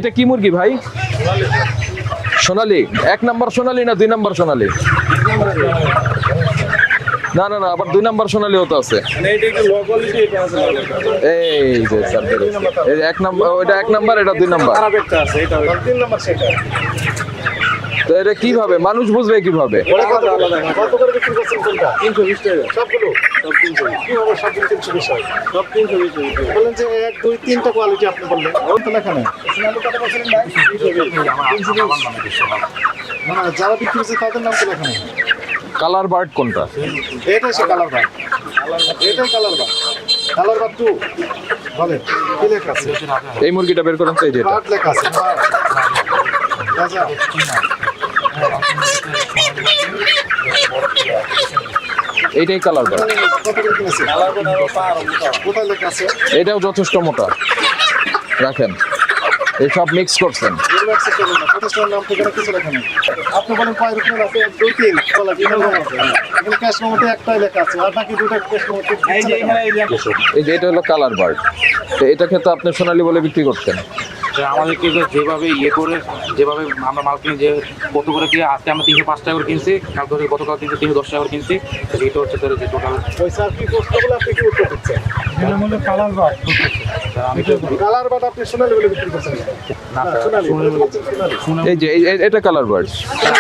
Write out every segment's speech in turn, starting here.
এটা কি মুরগি ভাই? সোনালী। 1 নাম্বার সোনালী না 2 নাম্বার সোনালী? না না না, আবার 2 নাম্বার সোনালীও তো আছে। এই যে স্যার, এই 1 নাম্বার, ওইটা 1 নাম্বার, এটা 2 নাম্বার। তো এটা কিভাবে মানুষ বুঝবে কিভাবে? বলেন যে 1 2 3টা কোয়ালিটি আপনি বললেন, লেখা নেই না, যারা বিক্রি করছে তাদের নাম তো লেখা নেই। কালার বার্ড কোনটা? এটাই সে কালার বার্ড, এটাই কালার বার্ড। কালার বার্ড 2 বলেন কি লেখা আছে? এই মুরগিটা বের করেন তো, এই যেটা বার্ড লেখা আছে। রাজা এইটাই কালার বার্ড। কত করে কিনেছে? কোথায় লেখা আছে? এটাও যথেষ্ট মোটা। রাখেন, এই সব মিক্স করছেন। প্রতিষ্ঠানের নাম ঠিকানা কিছু লেখা নেই। আপনি বলেন কয় রকমের আছে? 1 2 3 বলা কি নাম আছে? এখানে ক্যাশ মেমোতে একটাই লেখা আছে, আর বাকি দুটো ক্যাশ মেমোতে। এই যে এটা হলো কালার বার্ড। তো এটাকে তো আপনি সোনালী বলে বিক্রি করছেন। আমাদেরকে যেভাবে করে, যেভাবে আমরা মাল কিনে, যে কত করে কিনে, আজকে আমরা 305 টাকা করে কিনছি, কালকে গতকাল কিনছি 310 টাকা করে কিনছি। এটা হচ্ছে তার যে টোটাল পয়সা আপনি কষ্টগুলো আপনি কি উত্তর দিচ্ছেন? কালার বাট, আমি তো কালার বাট আপনি সোনালী বলে বিক্রি করছেন না? সোনালী। এই যে এটা কালার বার্ড।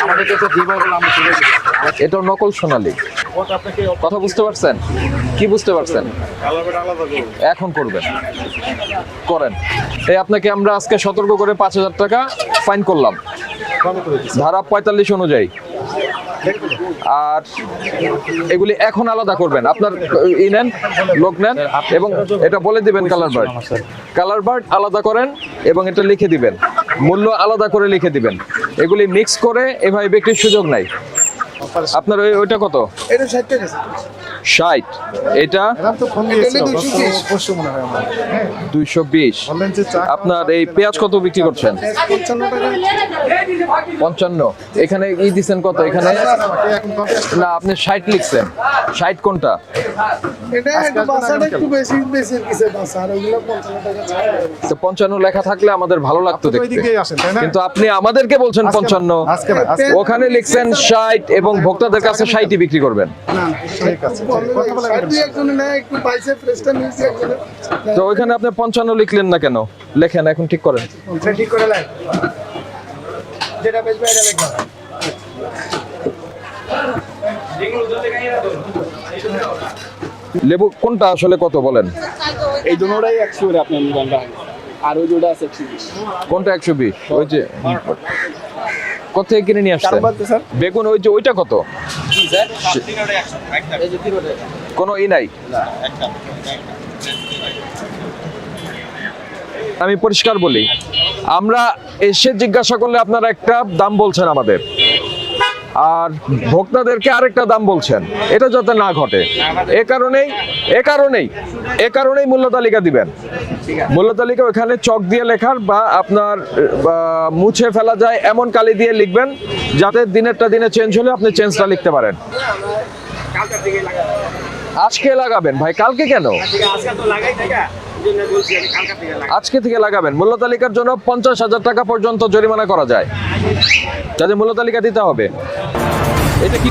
আমাদের কাছে যেভাবে আমরা কিনে দিই। এটা নকল সোনালী। কথা বুঝতে পারছেন? কি বুঝতে পারছেন? এখন করবেন, করেন। এই আপনাকে আমরা আজকে সতর্ক করে 5000 টাকা ফাইন করলাম, ধারা 45 অনুযায়ী। আর এগুলি এখন আলাদা করবেন, আপনার নেন, লোক নেন এবং এটা বলে দিবেন কালার বার্ড আলাদা করেন এবং এটা লিখে দিবেন, মূল্য আলাদা করে লিখে দিবেন। এগুলি মিক্স করে এভাবে বিক্রির সুযোগ নাই। আপনার ওইটা কত? এটা 60 টাকা। 60। এটা এরকম তো ফোন দিয়েছিল 220 মনে হয় আমার। 220। বললেন যে আপনার এই পেঁয়াজ কত বিক্রি করছেন? 55 টাকা। 55। এখানে দিচ্ছেন কত? এখানে না, আপনি 60 লিখছেন। 60 কোনটা? এটা একটু বাসাটা একটু বেশি বেশি কিসে বাসা, আর ওগুলো 55 টাকা ছাড়া। তো 55 লেখা থাকলে আমাদের ভালো লাগতো দেখতে, ওইদিকেই আসেন তাই না? কিন্তু আপনি আমাদেরকে বলছেন 55, আজকে না, ওখানে লিখছেন 60 এবং ভোক্তাদের কাছে 60ই বিক্রি করবেন। না ঠিক আছে, কথা বলে একজনে না একটু পাইছে ফ্রেশটা নিয়েছে একজনে। তো ওইখানে আপনি 55 লিখলেন না কেন? লেখেন, এখন ঠিক করেন। ঠিক করে লাগ, যেটা বেচবে এটা লেখা। লেবু কোনটা আসলে কত বলেন? এই দুটোটাই 100 করে আপনি নিবেন, আর ওই দুটো আছে 120। কোনটা 120? ওই যে কোথায় কিনে নিয়ে আসছেন? স্যার বেগুন ওই যে ওইটা কত? কোনো নাই। আমি পরিষ্কার বলি, আমরা এসে জিজ্ঞাসা করলে আপনারা একটা দাম বলছেন আমাদের, আর ভোক্তাদেরকে আরেকটা দাম বলছেন। এটা যাতে না ঘটে, এ কারণেই মূল্য তালিকা দিবেন। মূল্য তালিকা ওখানে চক দিয়ে লেখার বা আপনার মুছে ফেলা যায় এমন কালি দিয়ে লিখবেন, যাতে দিনেরটা দিনে চেঞ্জ হলে আপনি চেঞ্জটা লিখতে পারেন। আজকে লাগাবেন ভাই, কালকে কেন? আজকে থেকে লাগাবেন। মূল্য তালিকার জন্য 50,000 টাকা পর্যন্ত জরিমানা করা যায়, যাতে মূল্য তালিকা দিতে হবে। এটা কি?